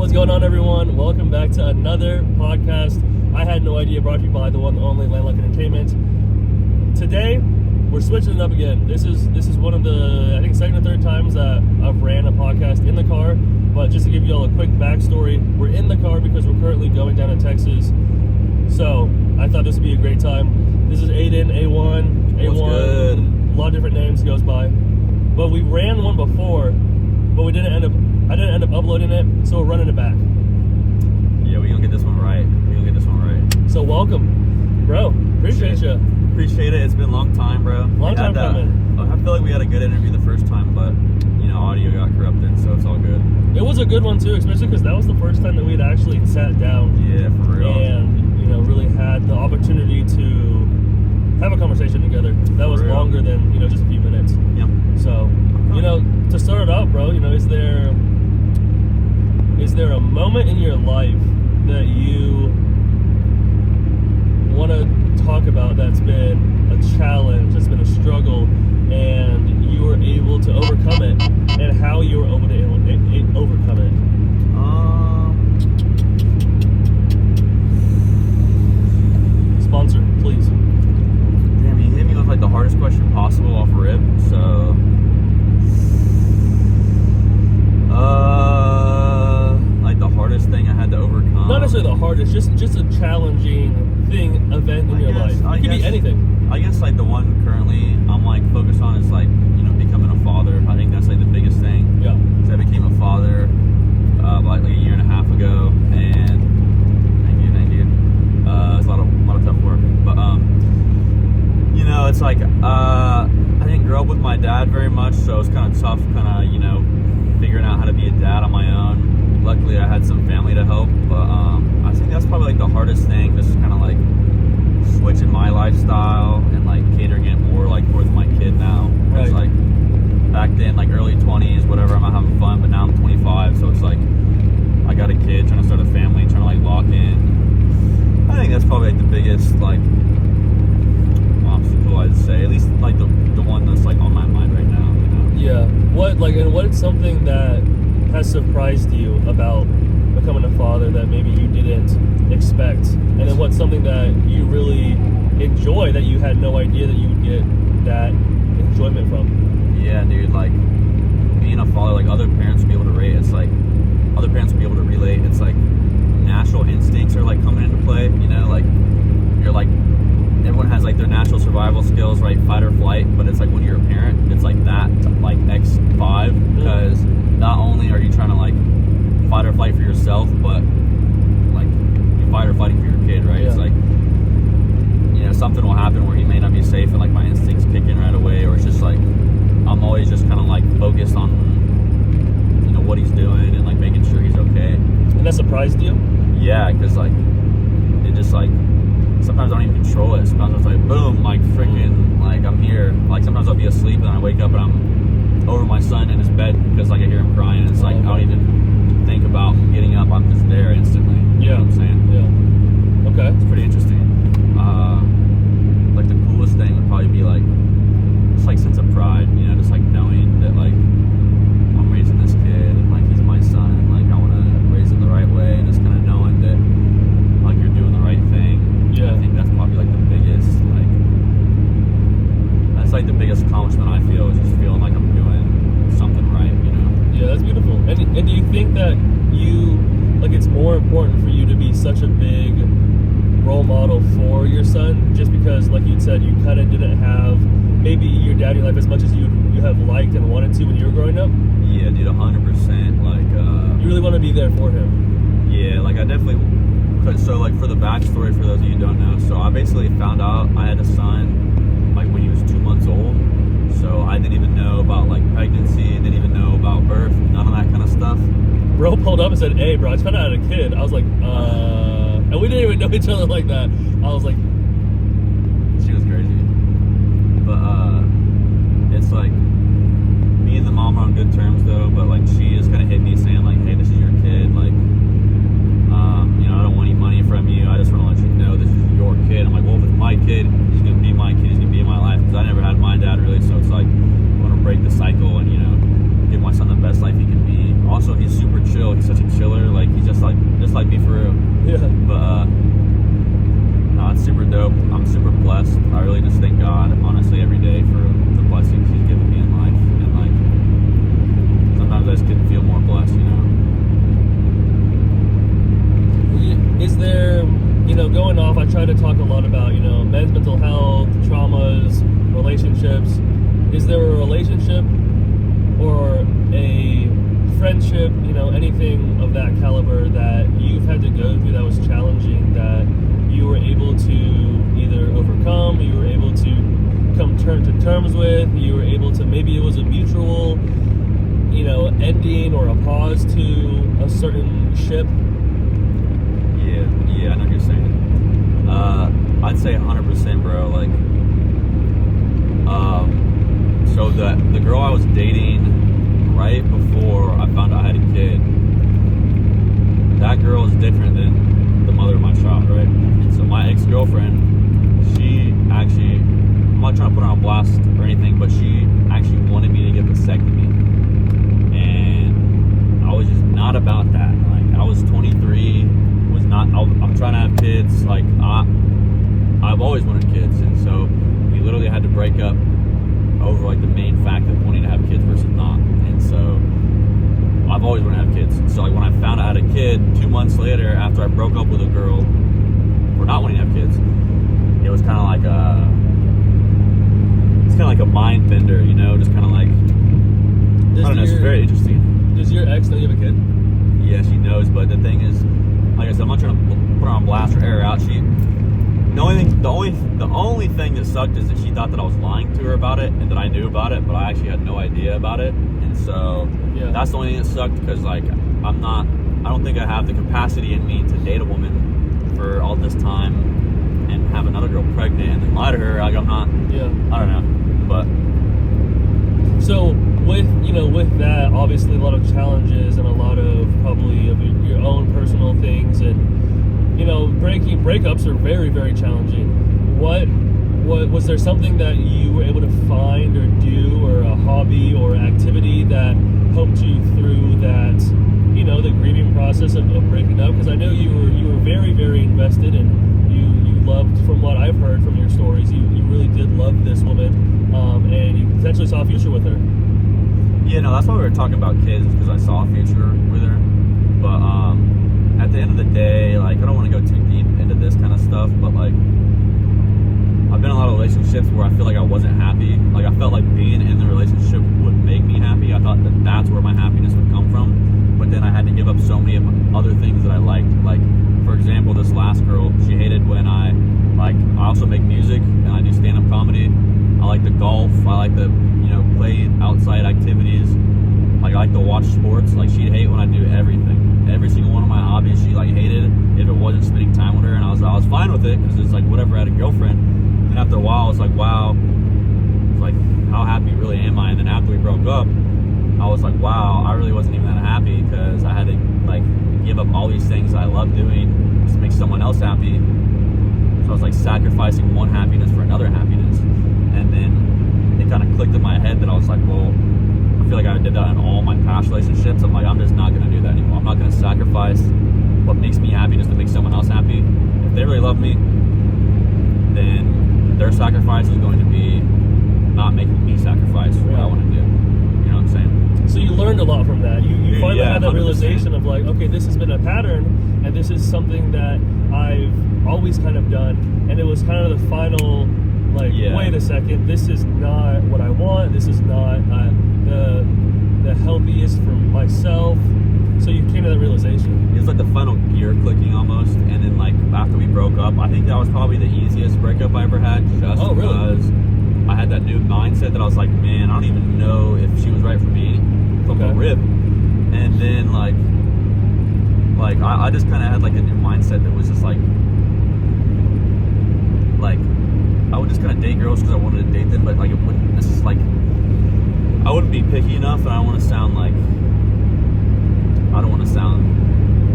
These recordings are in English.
What's going on, everyone? Welcome back to another podcast. I had no idea, brought to you by the one and only Landlocked Entertainment. Today, we're switching it up again. This is one of the, I think, second or third times that I've ran a podcast in the car. But just to give you all a quick backstory, we're in the car because we're currently going down to Texas. So I thought this would be a great time. This is Aiden, A1, What's good? A lot of different names goes by. But we ran one before, but I didn't end up uploading it, so we're running it back. Yeah, we gonna get this one right. So welcome, bro. Appreciate you. Appreciate it. It's been a long time, bro. Long time coming. I feel like we had a good interview the first time, but audio got corrupted, so it's all good. It was a good one too, especially because that was the first time that we'd actually sat down. Yeah, for real. And really had the opportunity to have a conversation together. That was longer than just a few minutes. Yep. So to start it out, bro, is there a moment in your life that you want to talk about that's been a challenge, that's been a struggle, and you were able to overcome it, and how you were able to overcome it? Sponsor, please. Damn, you hit me with like the hardest question possible off rip, so like the hardest thing I had to overcome. Not necessarily the hardest, just a challenging event in your life. It could be anything. I guess like the one currently I'm like focused on is like becoming a father. I think that's like the biggest thing. Yeah. So I became a father like a year and a half ago, and thank you. It's a lot of tough work, but it's like I didn't grow up with my dad very much, so it's kind of tough, figuring out how to be a dad on my own. Luckily, I had some family to help, but I think that's probably like the hardest thing, just kind of like switching my lifestyle and like catering it more like towards my kid now. Right. It's like back then, like early 20s, whatever, I'm not having fun, but now I'm 25, so it's like I got a kid, trying to start a family, trying to like lock in. I think that's probably like the biggest like obstacle, I'd say, at least like the one that's like on my mind right now. Yeah. What's something that has surprised you about becoming a father that maybe you didn't expect? And then what's something that you really enjoy that you had no idea that you would get that enjoyment from? Yeah, dude, like being a father, like other parents will be able to relate. It's like other parents will be able to relate. It's like natural instincts are like coming into play, like you're like, everyone has like their natural survival skills, right? Fight or flight. But it's like when you're a parent, it's like that like X5, because not only are you trying to like fight or flight for yourself, but like you fight or fighting for your kid, right? Yeah. It's like something will happen where he may not be safe, and like my instincts kick in right away, or it's just like I'm always just kind of like focused on what he's doing and like making sure he's okay. And that surprised you? Yeah, because like it just like sometimes I don't even control it. Sometimes it's like boom, like freaking like I'm here. Like sometimes I'll be asleep and then I wake up and I'm over my son in his bed because like I hear him crying. And it's like I don't even think about getting up. I'm just there instantly. You know what I'm saying? Yeah. Okay. It's pretty interesting. Like the coolest thing would probably be like just like sense of pride. Just like knowing that like I'm raising this kid and like he's my son and like I want to raise him the right way, and just kind of knowing that like you're doing the right thing. Yeah. I think that's probably like the biggest biggest accomplishment I feel, is just feeling like I'm doing something right. Yeah, that's beautiful. And do you think that it's more important for you to be such a big role model for your son, just because, like you said, you kind of didn't have maybe your dad in your life as much as you have liked and wanted to when you were growing up? Yeah, dude, 100%. Like, you really want to be there for him. Yeah, like I definitely. So like for the backstory, for those of you who don't know, so I basically found out I had a son like when he was 2 months old. So I didn't even know about like pregnancy, didn't even know about birth, none of that kind of stuff. Bro pulled up and said, "Hey, bro, I just found out I had a kid." I was like, and we didn't even know each other like that. I was like, she was crazy. But it's like me and the mom are on good terms though. But like she just kind of hit me saying like, "Hey, this is your kid. Like, I don't want any money from you. I just want to let you know this is your kid." I'm like, well, if it's my kid, he's gonna be my kid. He's gonna be in my life, because I never had my dad really. So it's like I want to break the cycle and give my son the best life he can be. Also, he's super chill. He's such a chiller. Like lot about, men's mental health, traumas, relationships. Is there a relationship or a friendship, anything of that caliber that you've had to go through that was challenging, that you were able to either overcome, you were able to come to terms with, you were able to, maybe it was a mutual, ending or a pause to a certain ship? Yeah, I know what you're saying. I'd say 100%, bro. Like, so the girl I was dating right before I found out I had a kid, that girl is different than the mother of my child, right? And so my ex-girlfriend, she actually, I'm not trying to put her on blast or anything, but she actually wanted me to get a vasectomy. And I was just not about that. Like, I was 23, I'm trying to have kids. Like, I've always wanted kids. And so we literally had to break up over, like, the main fact of wanting to have kids versus not. And so I've always wanted to have kids. So, like, when I found out I had a kid 2 months later after I broke up with a girl for not wanting to have kids, it was kind of like a mind bender, just kind of like, I don't know, it's very interesting. Does your ex know you have a kid? Yeah, she knows, but the thing is, like I said, I'm not trying to put her on blast or air her out. The only thing that sucked is that she thought that I was lying to her about it and that I knew about it, but I actually had no idea about it. And so that's the only thing that sucked, because like I don't think I have the capacity in me to date a woman for all this time and have another girl pregnant and then lie to her. Like, I'm not. Yeah. I don't know, but. So with that, obviously a lot of challenges and a lot of probably of your own personal things, and breakups are very, very challenging. What was there something that you were able to find or do, or a hobby or activity that helped you through that, the grieving process of breaking up? Because I know you were very, very invested, and you loved, from what I've heard from your stories, you really did love this woman, and you potentially saw a future with her. Yeah, no, that's why we were talking about kids, because I saw a future with her. But at the end of the day, like, I don't want to go too deep into this kind of stuff, but like, I've been in a lot of relationships where I feel like I wasn't happy. Like, I felt like being in the relationship would make me happy. I thought that that's where my happiness would come from. But then I had to give up so many other things that I liked. Like, for example, this last girl, she hated when I also make music and I do stand-up comedy. I like to golf. I like to, play outside activities. Like, I like to watch sports. Like, she'd hate when I do everything. Every single one of my hobbies, she hated if it wasn't spending time with her, and I was fine with it, because it's like, whatever, I had a girlfriend. And after a while, I was like, wow, it's like, how happy really am I? And then after we broke up, I was like, wow, I really wasn't even that happy, because I had to give up all these things I love doing just to make someone else happy. So I was sacrificing one happiness for another happiness. And then it kind of clicked in my head that I was like, well, I feel like I did that in all my past relationships. I'm like, I'm just not going to do that anymore. I'm not going to sacrifice what makes me happy just to make someone else happy. If they really love me, then their sacrifice is going to be not making me sacrifice what I want to do. You know what I'm saying? So you learned a lot from that. You finally had that 100%. Realization of like, okay, this has been a pattern, and this is something that I've always kind of done. And it was kind of the final, wait a second, this is not what I want. This is not the healthiest for myself. So you came to that realization. It was like the final gear clicking almost. And then after we broke up, I think that was probably the easiest breakup I ever had, just because I had that new mindset that I was like, man, I don't even know if she was right for me from the rip. And then I just kind of had a new mindset that was just like I would just kind of date girls because I wanted to date them, but it wouldn't. This is I wouldn't be picky enough, and I don't want to sound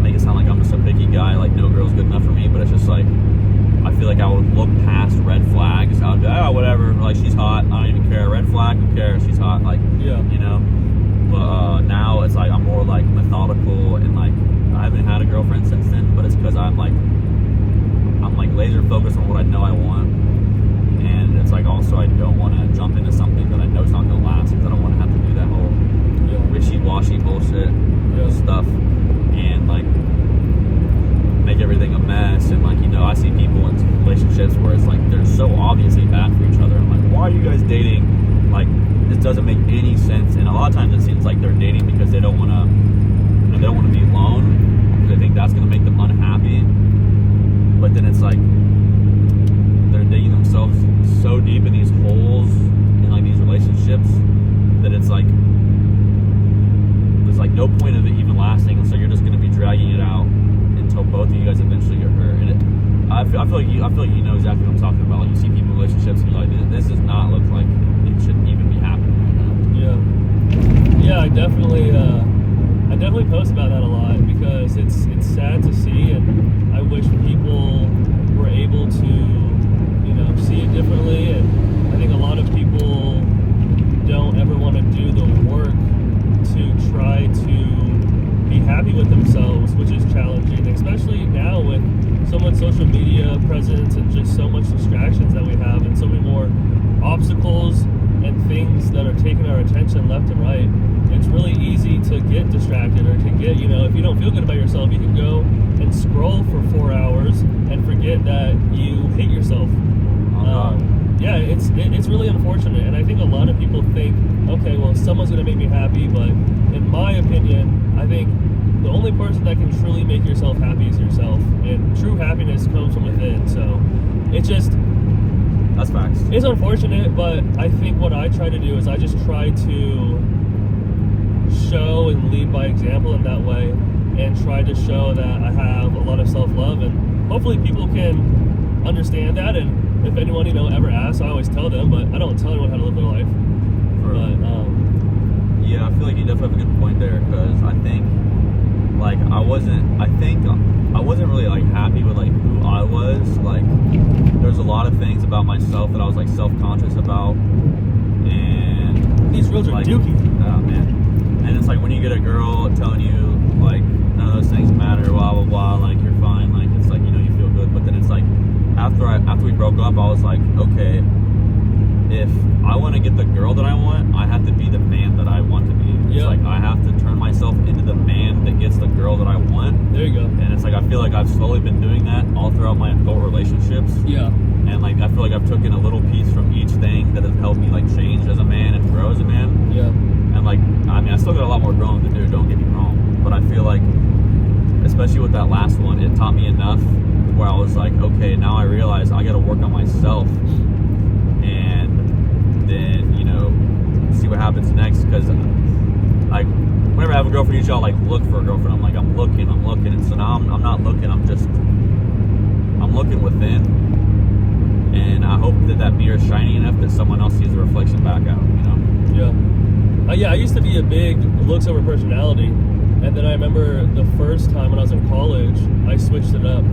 make it sound like I'm just a picky guy. No girl's good enough for me, but it's just I feel like I would look past red flags. I would be, oh, whatever. She's hot. I don't even care. Red flag. Who cares? She's hot. But now it's I'm more methodical, and I haven't had a girlfriend since then. But it's because I'm laser focused on what I know I want, and it's also I don't want to jump into something that I know is not going to last, because I don't want to have to do that whole wishy-washy that's gonna make them unhappy. But then it's like they're digging themselves so deep in these holes in like these relationships that it's like there's like no point of it even lasting, and so you're just gonna be dragging it out until both of you guys eventually get hurt. And I feel like you know exactly what I'm talking about. Like, you see people in relationships and you're like, this does not look like it shouldn't even be happening right now. Yeah, I definitely post about that a lot because it's sad to see, and I wish people were able to, see it differently. And I think a lot of people don't ever want to do the work to try to be happy with themselves, which is challenging, especially now with so much social media presence and just so much distractions that we have, and so many more obstacles and things that are taking our attention left and right. It's really easy to get distracted, or to get, if you don't feel good about yourself, you can go and scroll for 4 hours and forget that you hate yourself. Yeah, it's really unfortunate, and I think a lot of people think, okay, well, someone's going to make me happy, but in my opinion, I think the only person that can truly make yourself happy is yourself, and true happiness comes from within. So that's facts. It's unfortunate, but I think what I try to do is I just try to show and lead by example in that way, and try to show that I have a lot of self-love, and hopefully people can understand that. And if anyone ever asks, I always tell them, but I don't tell anyone how to live their life. Yeah, I feel like you definitely have a good point there, because I think like I wasn't really like happy with like who I was. Like, there's a lot of things about myself that I was like self-conscious about, and these girls are like, dookie. Oh man. And it's like when you get a girl telling you like none of those things matter, blah blah blah, like you're fine, like it's like, you feel good. But then it's like after we broke up, I was like, okay, if I want to get the girl that I want, I have to be the man that I want to be. It's like I have to turn myself into the man that gets the girl that I want. There you go. And it's like I feel like I've slowly been doing that all throughout my adult relationships. Yeah. And like I feel like I've taken a little piece from each thing that has helped me like change as a man and grow as a man. Yeah. And like, I mean, I still got a lot more growing to do, don't get me wrong, but I feel like, especially with that last one, it taught me enough where I was like, okay, now I realize I got to work on myself, and then see what happens next. Because like whenever I have a girlfriend, usually I'll like look for a girlfriend. I'm looking, and so now I'm not looking. I'm looking within, and I hope that mirror is shiny enough that someone else sees the reflection back out. Yeah, I used to be a big looks over personality, and then I remember the first time when I was in college, I switched it up,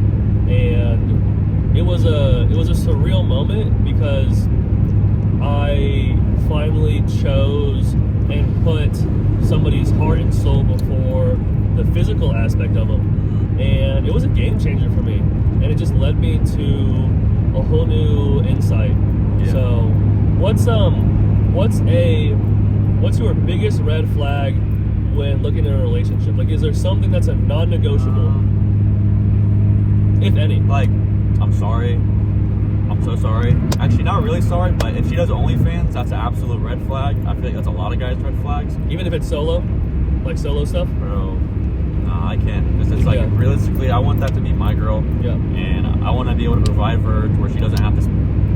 and it was a surreal moment because I finally chose and put somebody's heart and soul before the physical aspect of them, and it was a game changer for me, and it just led me to a whole new insight. Yeah. So, what's your biggest red flag when looking at a relationship? Like, is there something that's a non-negotiable, if any? Like, I'm sorry. I'm so sorry. Actually, not really sorry, but if she does OnlyFans, that's an absolute red flag. I feel like that's a lot of guys' red flags. Even if it's solo? Like solo stuff? Bro, nah, I can't. Because it's like, realistically, I want that to be my girl. Yeah. And I want to be able to provide for her to where she doesn't have to,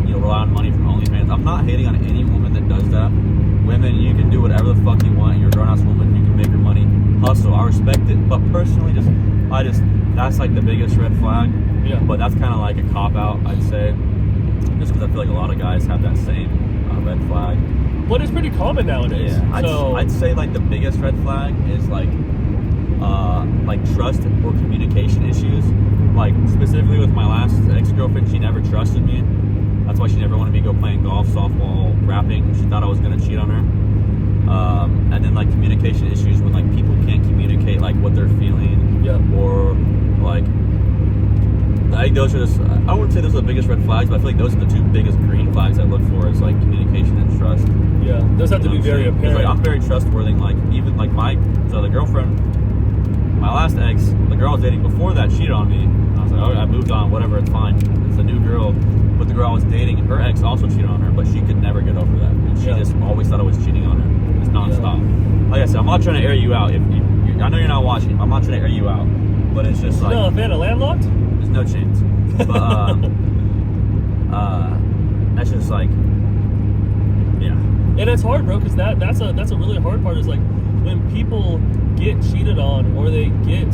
rely on money from OnlyFans. I'm not hating on any woman that does that. Women, you can do whatever the fuck you want. You're a grown-ass woman. You can make your money. Hustle. I respect it. But personally, that's like the biggest red flag. Yeah. But that's kind of like a cop-out, I'd say. Just because I feel like a lot of guys have that same red flag. But it's pretty common nowadays. Yeah. I'd say like the biggest red flag is like trust or communication issues. Like specifically with my last ex-girlfriend, she never trusted me. That's why she never wanted me to go playing golf, softball, rapping. She thought I was gonna cheat on her. And then like communication issues when like people can't communicate like what they're feeling. Yeah. Or like, I think those are just, I wouldn't say those are the biggest red flags, but I feel like those are the two biggest green flags I look for, is like communication and trust. Yeah, those have to be very apparent. Like, I'm very trustworthy. Like even like the girlfriend, my last ex, the girl I was dating before that cheated on me. I was like, oh, I moved on, whatever, it's fine. It's a new girl. But the girl I was dating, her ex also cheated on her, but she could never get over that. And she just always thought I was cheating on her. It was nonstop. Like I said, I'm not trying to air you out. I know you're not watching. I'm not trying to air you out. But it's just like No, a fan of Landlocked? there's no chance. But that's just like, yeah. And it's hard, bro, because that's a really hard part. Is like when people get cheated on or they get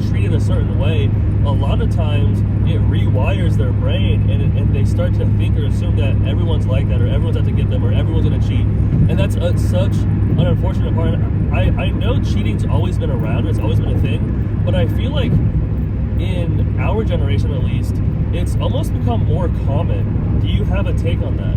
treated a certain way. A lot of times it rewires their brain, and they start to think or assume that everyone's like that, or everyone's out to get them, or everyone's gonna cheat. And that's such an unfortunate part. I know cheating's always been around, it's always been a thing, but I feel like in our generation at least, it's almost become more common. Do you have a take on that?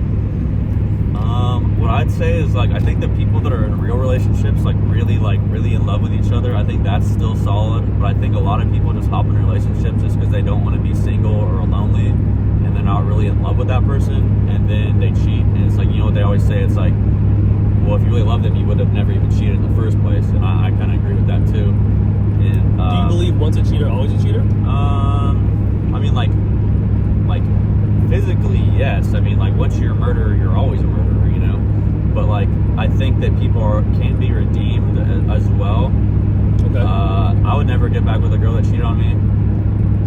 What I'd say is like I think the people that are in real relationships, like really in love with each other, I think that's still solid. But I think a lot of people just hop in relationships just because they don't want to be single or lonely, and they're not really in love with that person, and then they cheat. And it's like, you know what they always say? It's like, well, if you really loved them, you would have never even cheated in the first place. And I kind of agree with that too. And do you believe once a cheater, always a cheater? I mean, like physically, yes. I mean, like once you're a murderer, you're always a murderer, you know. But like, I think that people can be redeemed as well. Okay. I would never get back with a girl that cheated on me.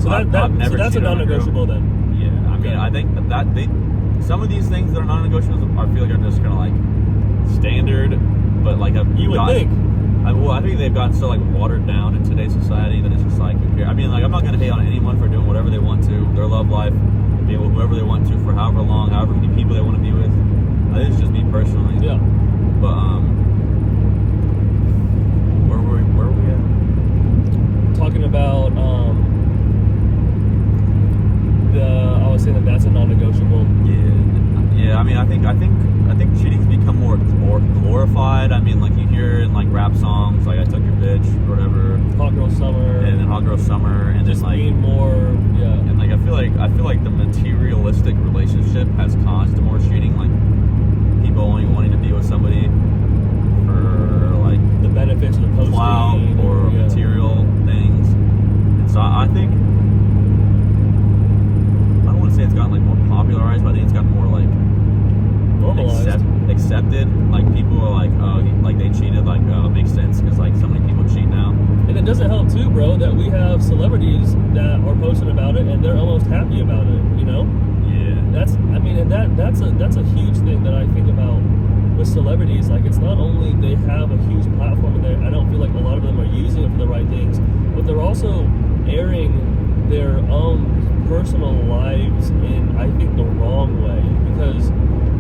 So that's a non-negotiable then. Yeah, I mean, I think that some of these things that are non-negotiables, I feel like are just kind of like standard, but like You would think. I think they've gotten so like watered down in today's society that it's just like, who cares? I mean, like I'm not gonna hate on anyone for doing whatever they want to, their love life, be with whoever they want to for however long, however many people they want to be with. I think it's just me personally. Yeah. But where were we at? Talking about I was saying that's a non-negotiable. Yeah. I mean, I think cheating's become more glorified. I mean, like you hear in like rap songs, like I took your bitch or whatever. Hot Girl Summer. And then Hot Girl Summer, and just then like being more, yeah. And like I feel like the materialistic relationship has caused more cheating. Like people only wanting to be with somebody for like the benefits of the posting clout or material things. And so I think, I don't want to say it's gotten like more popularized, but I think it's gotten more like normalized, accepted. Like people are like, oh, like they cheated, like oh, it makes sense because like so many people cheat now. And it doesn't help too, bro, that we have celebrities that are posting about it and they're almost happy about it, you know? Yeah. That's a huge thing that I think about with celebrities. Like, it's not only they have a huge platform and I don't feel like a lot of them are using it for the right things, but they're also airing their own personal lives in, I think, the wrong way. Because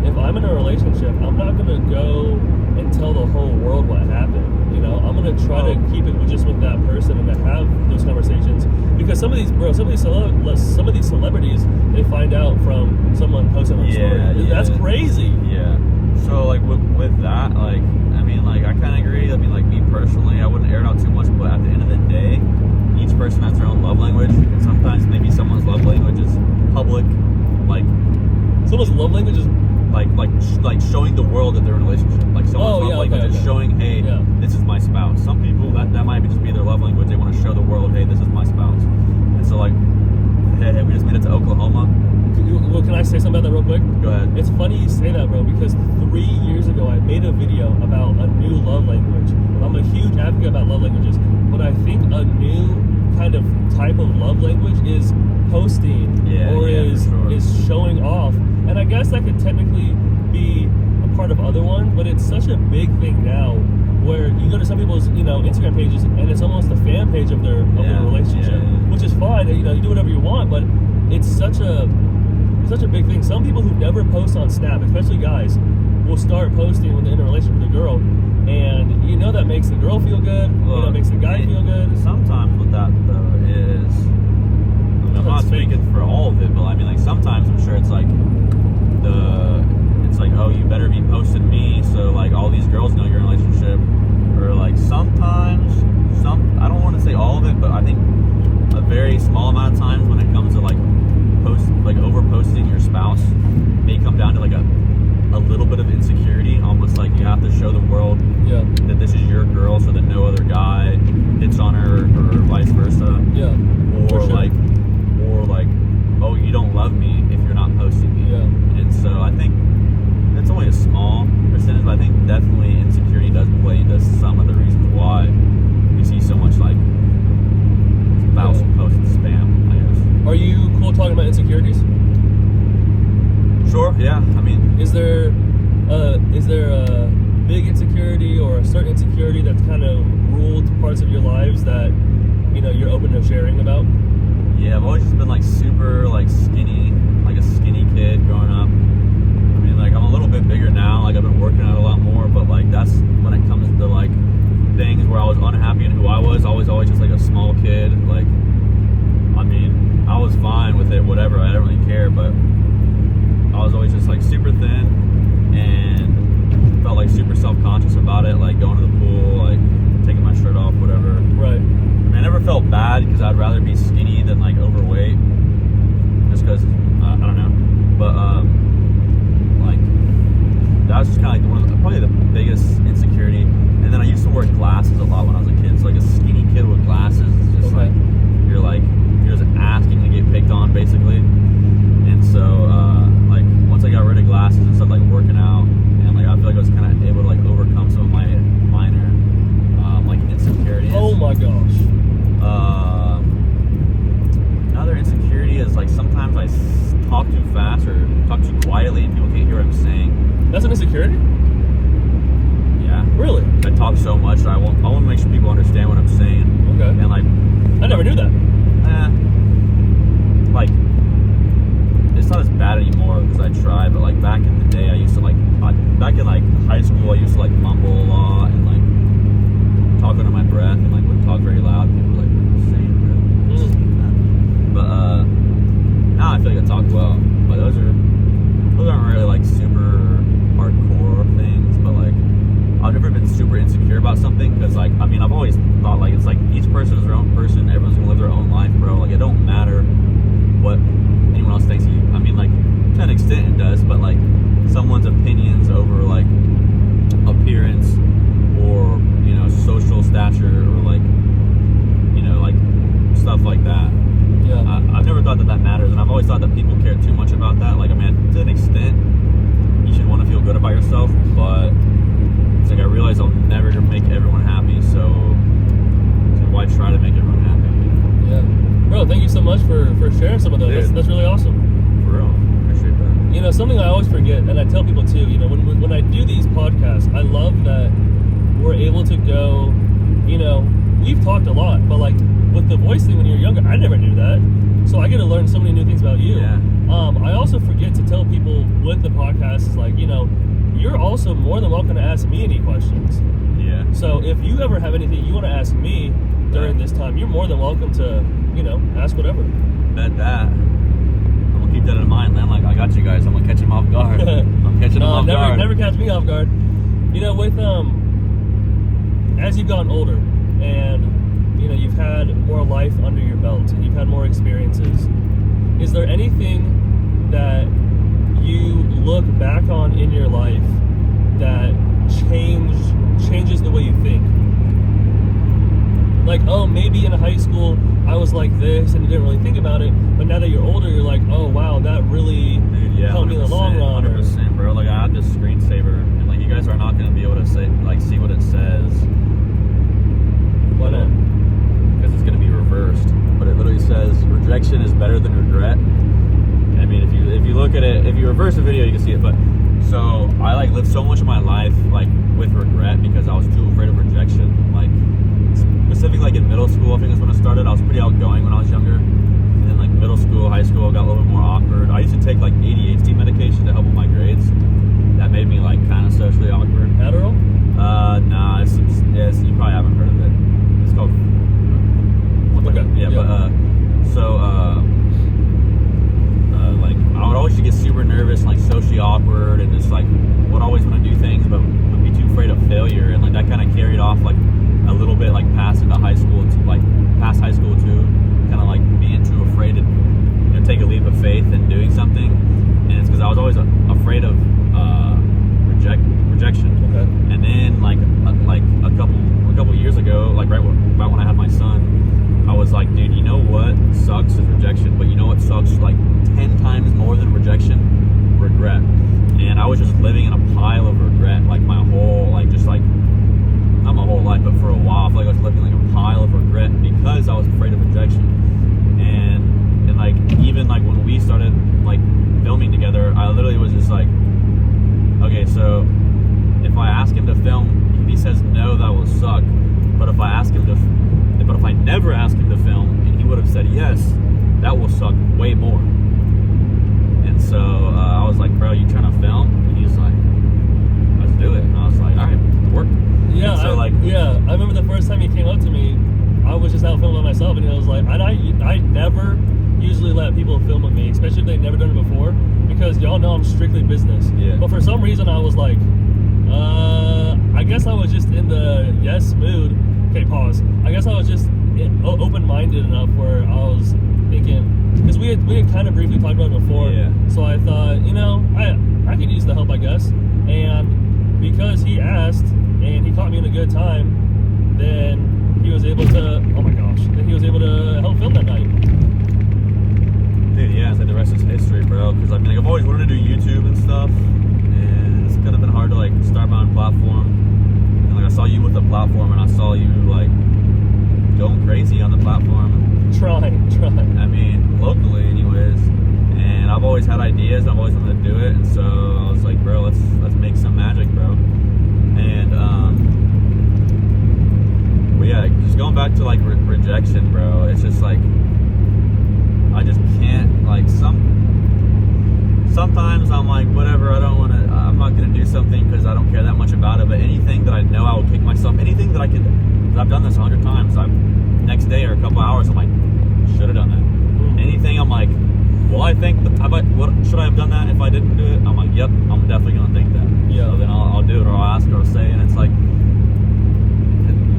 if I'm in a relationship, I'm not going to go and tell the whole world what happened. You know, I'm going to try to keep it just with that person and to have those conversations. Because some of these celebrities, they find out from someone posting on the story. Yeah. That's crazy. Yeah. So like with that, like I mean, like I kind of agree. I mean, like me personally, I wouldn't air it out too much, but at the end of the day, each person has their own love language, and sometimes maybe someone's love language is public, like someone's love language is like showing the world that they're in a relationship. Like someone's love language is showing, hey, this is my spouse. Some people that might just be their love language. They want to show the world, hey, this is my spouse. And so like, hey, we just made it to Oklahoma. Well, can I say something about that real quick? Go ahead. It's funny you say that, bro, because 3 years ago I made a video about a new love language. I'm a huge advocate about love languages, but I think a new kind of type of love language is posting is showing off. And I guess that could technically be a part of other ones, but it's such a big thing now where you go to some people's, Instagram pages and it's almost the fan page of their relationship, which is fine. You do whatever you want, but it's such a big thing. Some people who never post on Snap, especially guys, will start posting when they're in a relationship with a girl, and that makes the girl feel good. It makes the guy feel good. Sometimes what that though is, I'm not speaking for all of it, but I mean, like sometimes I'm sure it's like oh, you better be posting me so like all these girls know you're in a relationship, or like sometimes I don't want to say all of it, but I think a very small amount of times when it comes to like over posting your spouse may come down to like a little bit of insecurity, almost like you have to show the world that this is your girl so that no other guy hits on her or vice versa. Or like, oh, you don't love me if you're not posting me. And so I think that's only a small percentage, but I think definitely insecurity does play into some of the reasons why sharing about? Yeah, I've always just been like super like skinny, like a skinny kid growing up. I mean, like I'm a little bit bigger now, like I've been working out a lot more, but like that's when it comes to like things where I was unhappy in who I was always just like a small kid. Like, I mean, I was fine with it, whatever, I didn't really care, but I was always just like super thin and felt like super self-conscious about it, like going to the pool, like taking my shirt off, whatever. Right. I mean, I never felt bad because I'd rather be skinny than like overweight, just because I don't know. But like that was just kind of like probably the biggest insecurity. And then I used to wear glasses a lot when I was a kid. So like a skinny kid with glasses is just Okay. like you're just asking to get picked on basically. And so like once I got rid of glasses and started like working out, and like I feel like I was kind of able to like overcome some of my minor like insecurities. Oh my gosh. Another insecurity is like sometimes I talk too fast or talk too quietly and people can't hear what I'm saying. That's an insecurity? Yeah. Really? I talk so much that I want to make sure people understand what I'm saying. Okay. And like I never knew that. like it's not as bad anymore because I try, but like back in the day I used to like back in like high school I used to like mumble a lot and like talk under my breath and like would talk very loud. People were like, what are you saying, bro? But now I feel like I talk well. But those aren't really like super hardcore things, but like I've never been super insecure about something because like I mean I've always thought like it's like each person is their own person, everyone's gonna live their own life, bro. Like it don't matter what anyone else thinks of you. I mean like to an extent it does, but like someone's opinions over like appearance or you know social stature or like you know like stuff like that. Yeah. I've never thought that matters, and I've always thought that people care too much about that. Like I mean to an extent you should want to feel good about yourself, but it's like I realize I'll never make everyone happy, so why try to make everyone happy? Yeah. Bro, thank you so much for sharing some of those. That's really awesome. For real. Appreciate that. You know, something I always forget, and I tell people too, you know, when I do these podcasts, I love that we're able to go, you know, we've talked a lot, but like with the voice thing when you're younger, I never knew that. So I get to learn so many new things about you. Yeah. I also forget to tell people with the podcast is like, you know, you're also more than welcome to ask me any questions. Yeah. So if you ever have anything you want to ask me during this time, you're more than welcome to, you know, ask whatever. Bet that. I'm gonna keep that in mind, man. Like I got you guys. I'm gonna catch them off guard. I'm catching them off guard. Never catch me off guard. You know, with as you've gotten older and you know you've had more life under your belt and you've had more experiences, is there anything that you look back on in your life that changes the way you think? Like, oh, maybe in high school I was like this and you didn't really think about it, but now that you're older you're like, oh wow, that really helped me in the long run. 100%, bro. Like I have this screensaver and like you guys are not gonna be able to say like see what it says. Why not? Because it's gonna be reversed. But it literally says rejection is better than regret. I mean, if you look at it, if you reverse the video, you can see it. But so I like lived so much of my life like with regret because I was too afraid of rejection. Like specifically, like in middle school, I think is when it started. I was pretty outgoing when I was younger, and then like middle school, high school, I got a little bit more awkward. I used to take like ADHD medication to help with my grades. That made me like kind of socially awkward. Adderall? Nah, it's you probably haven't heard of it. It's called. Okay. Yeah, but like I would always just get super nervous and like socially awkward and just like would always want to do things but would be too afraid of failure, and like that kind of carried off like a little bit like past into high school to like past high school too, kind of like being too afraid to take a leap of faith in doing something, and it's because I was always afraid of rejection. Okay. And then like a couple years ago, like about when I had my son, I was like, dude, you know what sucks is rejection, but you know what sucks like 10 times more than rejection? Regret. And I was just living in a pile of regret like my whole like just like not my whole life, but for a while I feel like I was living like a pile of regret because I was afraid of rejection. And like even like when we started like filming together, I literally was just like, okay, so if I ask him to film, if he says no, that will suck. But if I never ask him to film and he said yes, that will suck way more. And so I was like, bro, you trying to film? And he's like, let's do it. And I was like, all right, work. Yeah, so I remember the first time he came up to me, I was just out filming by myself, and he was like, and I never usually let people film with me, especially if they've never done it before, because y'all know I'm strictly business. Yeah. But for some reason I was like, I guess I was just in the yes mood. Okay, pause. I guess I was just open-minded enough where I was thinking, because we had kind of briefly talked about it before. Yeah. So I thought, I could use the help, I guess. And because he asked and he caught me in a good time, then he was able to. Oh my gosh! Then he was able to help film that night. Dude, yeah, it's like the rest is history, bro. Because I mean, like, I've always wanted to do YouTube and stuff, and it's kind of been hard to like start my own platform. And like, I saw you with the platform, and I saw you like going crazy on the platform. Trying. I mean, locally, anyways. And I've always had ideas. I've always wanted to do it, and so I was like, bro, let's make some magic, bro. And but yeah, just going back to like rejection, bro. It's just like, I just can't, like, sometimes I'm like, whatever, I'm not gonna do something because I don't care that much about it. But anything that I know I will kick myself, anything that I've done this 100 times, next day or a couple hours, I'm like, should have done that. Anything, I'm like, well, I think, should I have done that if I didn't do it? I'm like, yep, I'm definitely gonna think that. Yeah. So then I'll do it, or I'll ask, or I'll say, and it's like,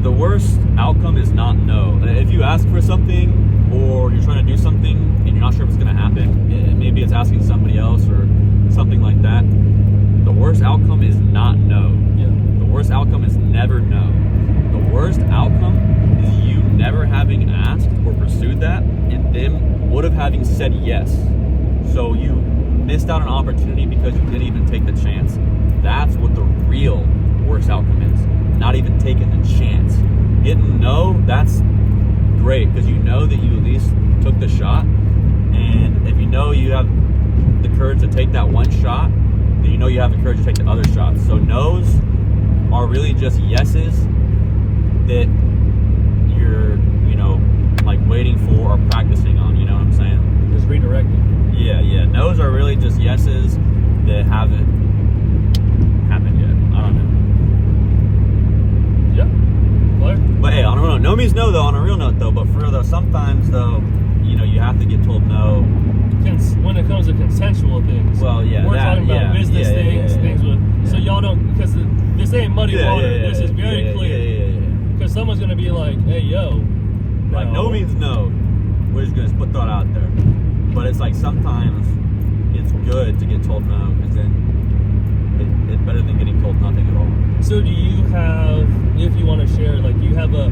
the worst outcome is not no. If you ask for something, or you're trying to do something and you're not sure if it's going to happen, maybe it's asking somebody else or something like that, the worst outcome is not no. Yeah. The worst outcome is never no. The worst outcome is you never having asked or pursued that, and them would have having said yes. So you missed out on an opportunity because you didn't even take the chance. That's what the real worst outcome is. Not even taking the chance. Getting no, that's great, because you know that you at least took the shot. And if you know you have the courage to take that one shot, then you know you have the courage to take the other shots. So no's are really just yeses that you're, like waiting for or practicing on, you know what I'm saying? Just redirecting. Yeah. No's are really just yeses that haven't happened yet. I don't know. Yeah. Clear. But hey, I don't know. No means no, though, on a real note, though. But for real, though, sometimes, though, you have to get told no. When it comes to consensual things. Well, yeah. We're talking about business things with. Yeah. So y'all don't, because this ain't muddy water. This is very clear. Because someone's going to be like, hey, yo. Like, no means no. We're just going to put that out there. But it's like sometimes it's good to get told no, because then it's better than getting told nothing at all. So do you have, if you want to share, like, do you have a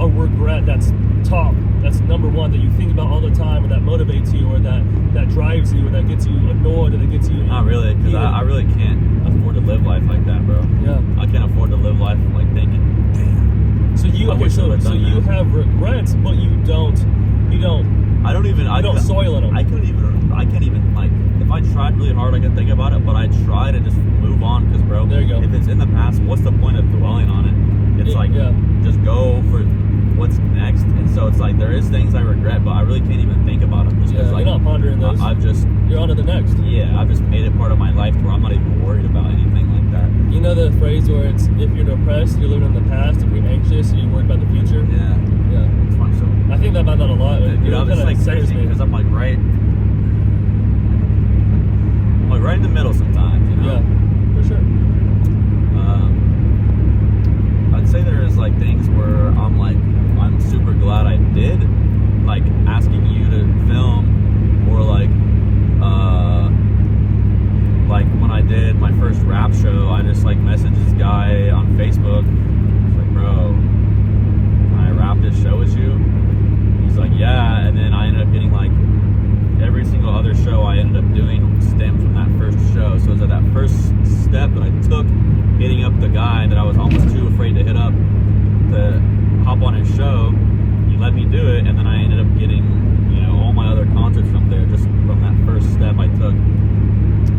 regret that's top, that's number one, that you think about all the time, or that motivates you, or that drives you, or that gets you annoyed, or that gets you... Not really, because I really can't afford to live life like that, bro. Yeah. I can't afford to live life like thinking, damn. So you have regrets, but you don't soil in them. I can't even, like, if I tried really hard, I could think about it, but I try to just move on, because, bro, there you go. If it's in the past, what's the point of dwelling on it? It's just go for what's next. And so it's like, there is things I regret, but I really can't even think about them. Just like, you're not pondering those. You're on to the next. Yeah, I've just made it part of my life where I'm not even worried about anything like that. You know the phrase where it's, if you're depressed, you're living in the past. If you're anxious, you're worried about the future. Yeah. It's fun. So I think about that a lot. it's like crazy, because I'm like right in the middle sometimes, Yeah, for sure. I'd say there's like things where I'm super glad I did, like asking you to film, or like when I did my first rap show, I just like messaged this guy on Facebook. I was like, bro, can I rap this show with you? He's like, yeah. And then I ended up getting like every single other show I ended up doing stemmed from that first show. So it was at that first step that I took, hitting up the guy that I was almost too afraid to hit up to hop on his show. He let me do it, and then I ended up getting, all my other concerts from there, just from that first step I took.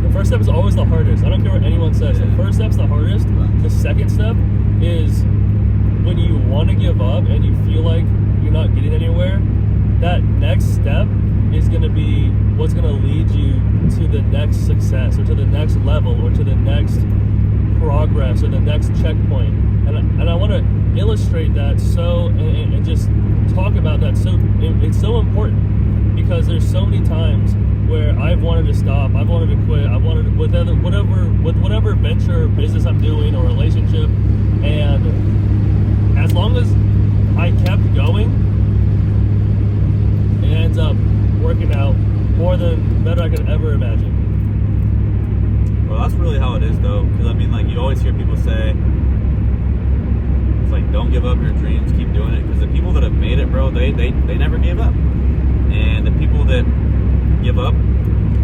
The first step is always the hardest. I don't care what anyone says. Yeah. The first step's the hardest. The second step is when you want to give up and you feel like you're not getting anywhere. that next step is going to be what's going to lead you to the next success or to the next level or to the next progress or the next checkpoint. And I want to illustrate that and just talk about that. It's so important because there's so many times where I've wanted to stop, I've wanted to quit, I've wanted to, with whatever venture or business I'm doing or relationship, and as long as I kept going, it ends up working out better I could ever imagine. Well, that's really how it is, though, because I mean, like, you always hear people say, it's like, don't give up your dreams, keep doing it, because the people that have made it, bro, they never gave up, and the people that give up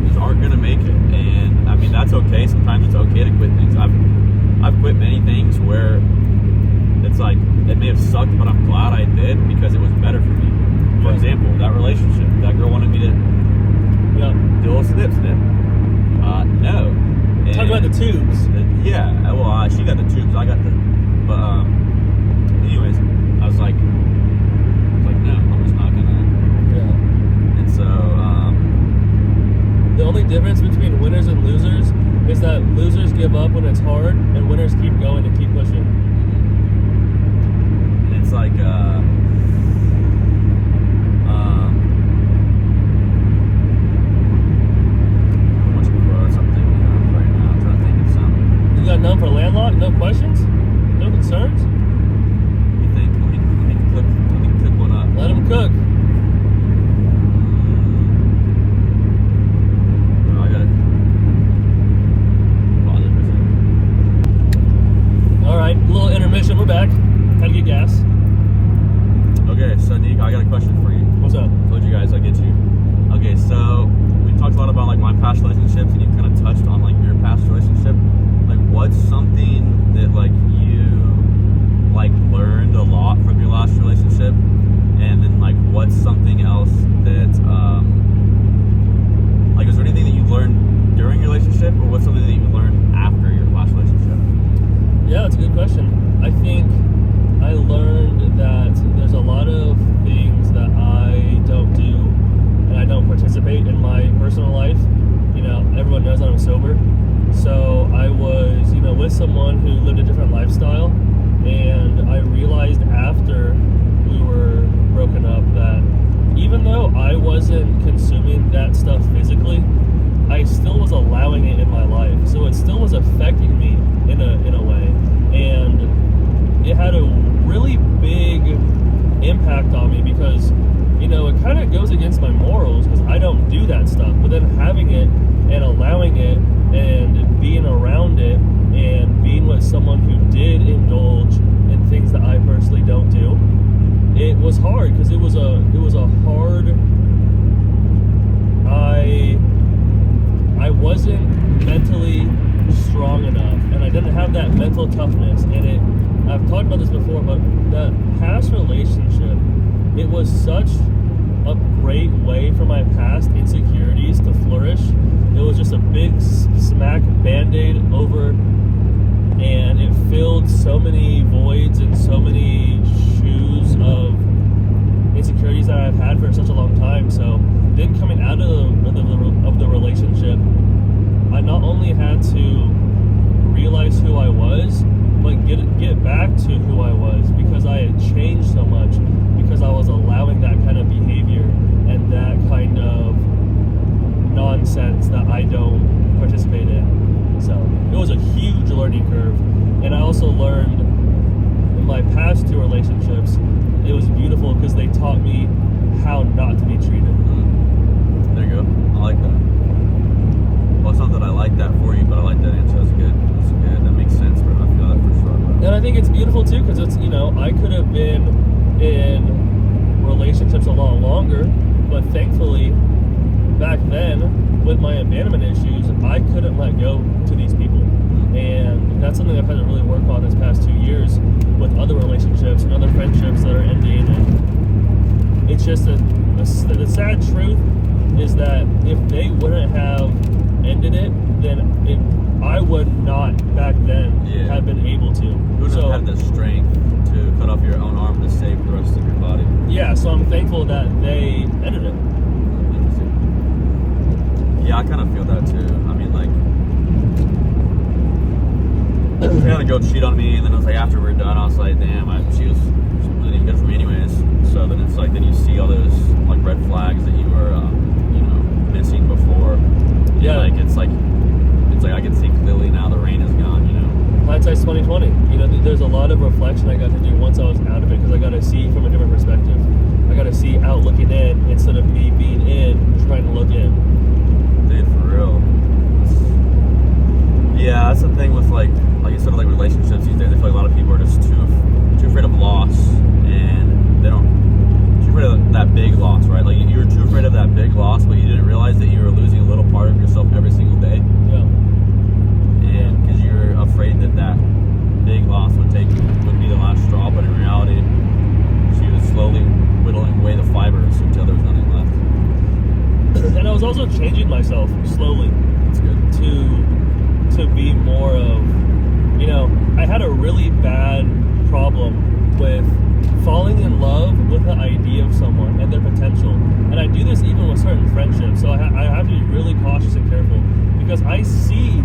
just aren't gonna make it. And I mean, that's okay. Sometimes it's okay to quit things. I've quit many things where it's like it may have sucked, but I'm glad I did because it was better for me. For example, that relationship, that girl wanted me to do a little snip. No. Talk about the tubes. Yeah, well, she got the tubes, I got the. But anyways, I was like, no, I'm just not gonna. Yeah. And so. The only difference between winners and losers is that losers give up when it's hard, and winners keep going and keep pushing. And it's like, I want to quote something right now. I'm trying to think of something. You got none for Landlocked? No questions? No concerns? You think? Let me cook one up. Let them cook. Intermission, we're back. Had to get gas. Okay, so Nick, I got a question for you. What's up? Told you guys I'd get you. Okay, so we talked a lot about like my past relationships, and you kind of touched on like your past relationship. Like, what's something that like you like learned a lot from your last relationship, and then like what's something else that like is there anything that you learned during your relationship, or what's something that you learned after your last relationship? Yeah, that's a good question. I think I learned that there's a lot of things that I don't do and I don't participate in my personal life. You know, everyone knows that I'm sober. So I was, with someone who lived a different lifestyle, and I realized after we were broken up that even though I wasn't consuming that stuff physically, I still was allowing it in my life. So it still was affecting me in a way. And it had a really big impact on me because, it kind of goes against my morals because I don't do that stuff. But then having it and allowing it and being around it and being with someone who did indulge in things that I personally don't do, it was hard because it was a hard. I wasn't mentally strong enough, and I didn't have that mental toughness. And I've talked about this before, but that past relationship, it was such a great way for my past insecurities to flourish. It was just a big smack Band-Aid over, and it filled so many voids and so many shoes of insecurities that I've had for such a long time. So then coming out of the relationship, I not only had to realize who I was, but get back to who I was, because I had changed so much because I was allowing that kind of behavior and that kind of nonsense that I don't participate in. So it was a huge learning curve. And I also learned in my past two relationships, it was beautiful because they taught me how not to be treated. There you go. I like that. Well, it's not that I like that for you, but I like that answer. That's good. That's good. That makes sense, bro. I feel that for sure, bro. And I think it's beautiful too because it's, I could have been in relationships a lot longer, but thankfully back then with my abandonment issues, I couldn't let go to these people. And that's something I've had to really work on this past 2 years with other relationships and other friendships that are ending. And it's just the sad truth is that if they wouldn't have ended it, then I would not back then have been able to. You wouldn't have had the strength to cut off your own arm to save the rest of your body. Yeah, so I'm thankful grateful that they ended it. Yeah, I kind of feel that too. I mean, like, she had to go cheat on me, and then it was like after we were done, I was like, damn, she was really good for me anyways. So then it's like, then you see all those like red flags that you were, missing before. Yeah. Like it's like I can see clearly now the rain is gone. Hindsight's 2020. There's a lot of reflection I got to do once I was out of it because I got to see from a different perspective. I got to see out looking in instead of me being in trying to look in. Dude, for real. Yeah, that's the thing with like you said, like relationships these days. I feel like a lot of people are just too afraid of loss, and they don't. Too afraid of that big loss, right? Like you were too afraid of that big loss, but you didn't realize that you were losing a little part of yourself every single day. Yeah. And because you're afraid that big loss would be the last straw, but in reality, she was slowly whittling away the fibers until there was nothing left. And I was also changing myself slowly. That's good. To be more of, I had a really bad problem with falling in love with the idea of someone and their potential. And I do this even with certain friendships. So I have to be really cautious and careful because I see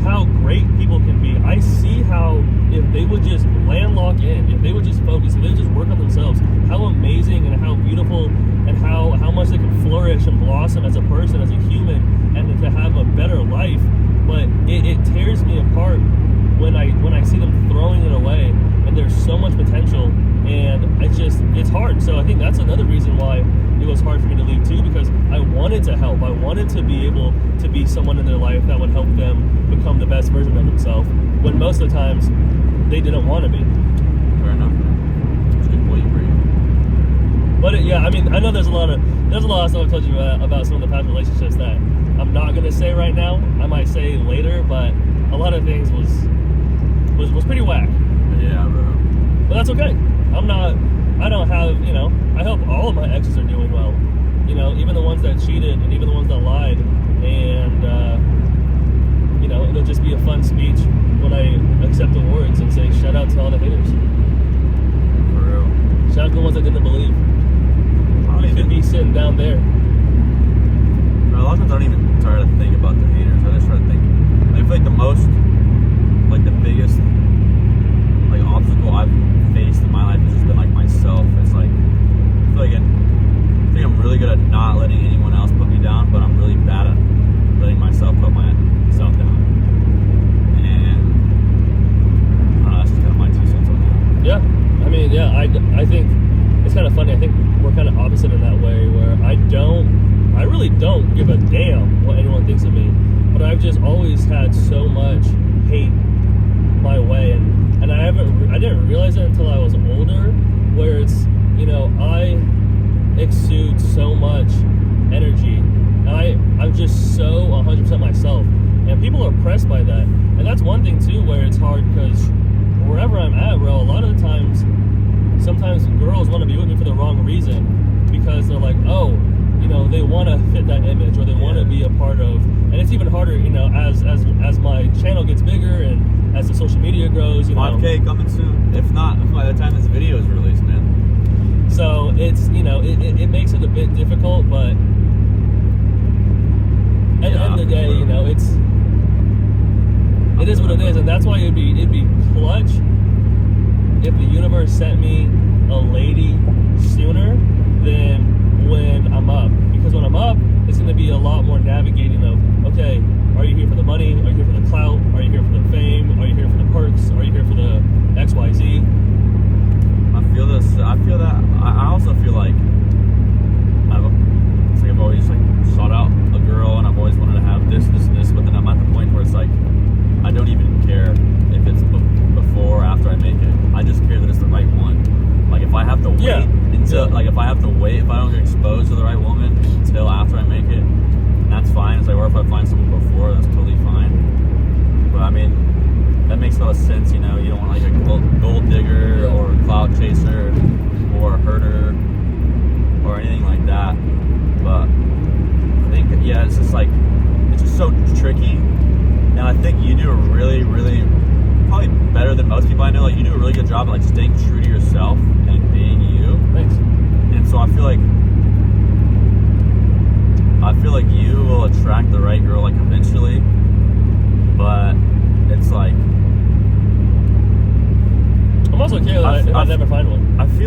how great people can be. I see how if they would just landlock in, if they would just focus, if they would just work on themselves, how amazing and how beautiful and how much they can flourish and blossom as a person, as a human, and to have a better life. But it tears me apart when I see them throwing it away, and there's so much potential, and it's hard. So I think that's another reason why it was hard for me to leave too, because I wanted to help. I wanted to be able to be someone in their life that would help them become the best version of themselves, when most of the times they didn't want to be. Fair enough. That's a good point you bring. But I know there's a lot of stuff I've told you about some of the past relationships that I'm not gonna say right now. I might say later, but a lot of things was pretty whack. Yeah, bro. But that's okay. I don't have, I hope all of my exes are doing well. Even the ones that cheated and even the ones that lied. And, it'll just be a fun speech when I accept awards and say, shout out to all the haters. For real. Shout out to the ones that didn't believe. You could be sitting down there. Bro, a lot of times I don't even try to think about the haters. I just try to think. I feel like the biggest obstacle I've faced in my life has just been like myself. It's like I feel like I'm really good at not letting anyone else put me down, but I'm really bad at letting myself put myself down. And I don't know, that's just kind of my 2 cents on that. Yeah, I think it's kind of funny. I think we're kind of opposite in that way, where I really don't give a damn what anyone thinks of me, but I've just always had so much hate my way, and I didn't realize it until I was older, where it's, I exude so much energy. I'm just so 100% myself, and people are pressed by that. And that's one thing too, where it's hard, because wherever I'm at, bro, a lot of the times, sometimes girls want to be with me for the wrong reason, because they're like, oh, they want to fit that image, or they want to be a part of. And it's even harder, as my channel gets bigger and as the social media grows. 5K coming soon. If not, by the time this video is released, man. So it's, it makes it a bit difficult, but at the end of the day, it is what it is, and that's why it'd be clutch if the universe sent me a lady sooner than when I'm up. Because when I'm up, it's going to be a lot more navigating of, okay, are you here for the money? Are you here for the clout? Are you here for the fame? Are you here for the perks? Are you here for the XYZ? I feel that. I also feel like I've always sought out a girl, and I've always wanted to have this, but then I'm at the point where it's like I don't even care if it's before or after I make it. I just care that it's the right one. Like if I have to wait if I don't get exposed to the right woman until after I make it, that's fine. It's like, or if I find someone before, that's totally fine. But that makes a lot of sense. You don't want a gold digger or a clout chaser or a herder or anything like that. But I think it's just so tricky. And I think you do a really, really, probably better than most people I know. You do a really good job of staying true to yourself and being you. Thanks. And so I feel like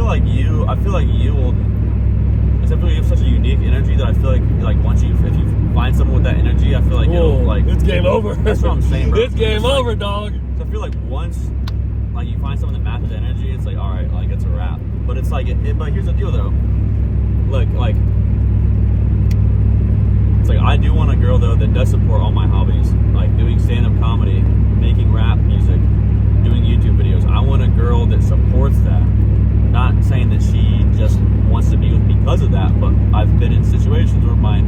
like you will. I feel like you have such a unique energy that I feel like once if you find someone with that energy, I feel like it'll like it's game over. That's what I'm saying, bro. It's game over, dog. So I feel like once like you find someone that matches energy, it's like all right, like it's a wrap. But it's like but here's the deal though. Look, like it's like I do want a girl though that does support all my hobbies, like doing stand-up comedy, making rap music, doing YouTube videos. I want a girl that supports that. Not saying that she just wants to be with me because of that, but I've been in situations where my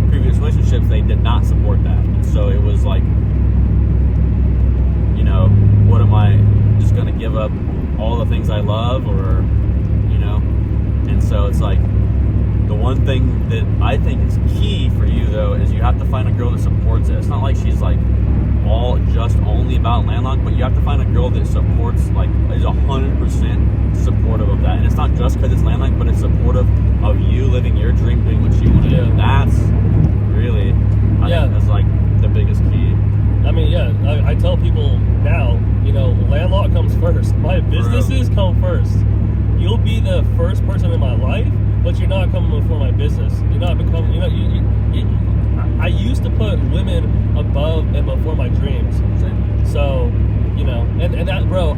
previous relationships, they did not support that. And so it was like, you know, what am I just going to give up all the things I love or, you know? And so it's like, the one thing that I think is key for you though, is you have to find a girl that supports it. It's not like she's like only about Landlocked, but you have to find a girl that supports, like is 100% supportive of that. And it's not just because it's Landlocked, but it's supportive of you living your dream, doing what you want to do. That's really, I think that's like the biggest key. I mean, I tell people now, you know, Landlocked comes first. My businesses come first. You'll be the first person in my life, but you're not coming before my business. You're not becoming, you know, I used to put women above and before my dreams. So, you know, and that, bro,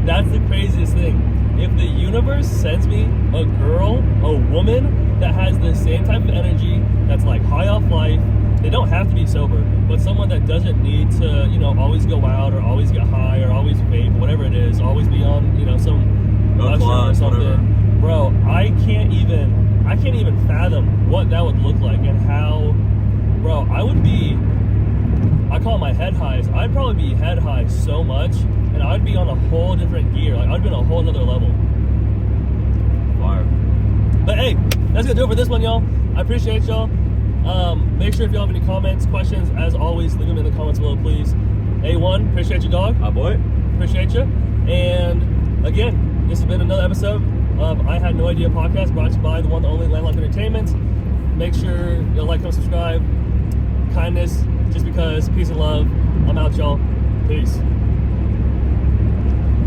that's the craziest thing. If the universe sends me a girl, a woman that has the same type of energy, that's like high off life, they don't have to be sober, but someone that doesn't need to, you know, always go out or always get high or always vape, whatever it is, always be on, you know, some mushroom or something. Whatever. Bro, I can't even fathom what that would look like and how, bro, I call it my head highs. I'd probably be head high so much, and I'd be on a whole different gear. Like, I'd be on a whole nother level. Fire. But hey, that's gonna do it for this one, y'all. I appreciate y'all. Make sure if y'all have any comments, questions, as always, leave them in the comments below, please. A1, appreciate you, dog. Hi, boy. Appreciate you. And again, this has been another episode of I Had No Idea podcast, brought to you by the one and only Landlocked Entertainment. Make sure you'll like, comment, subscribe. Kindness, just because. Peace and love. I'm out, y'all. Peace.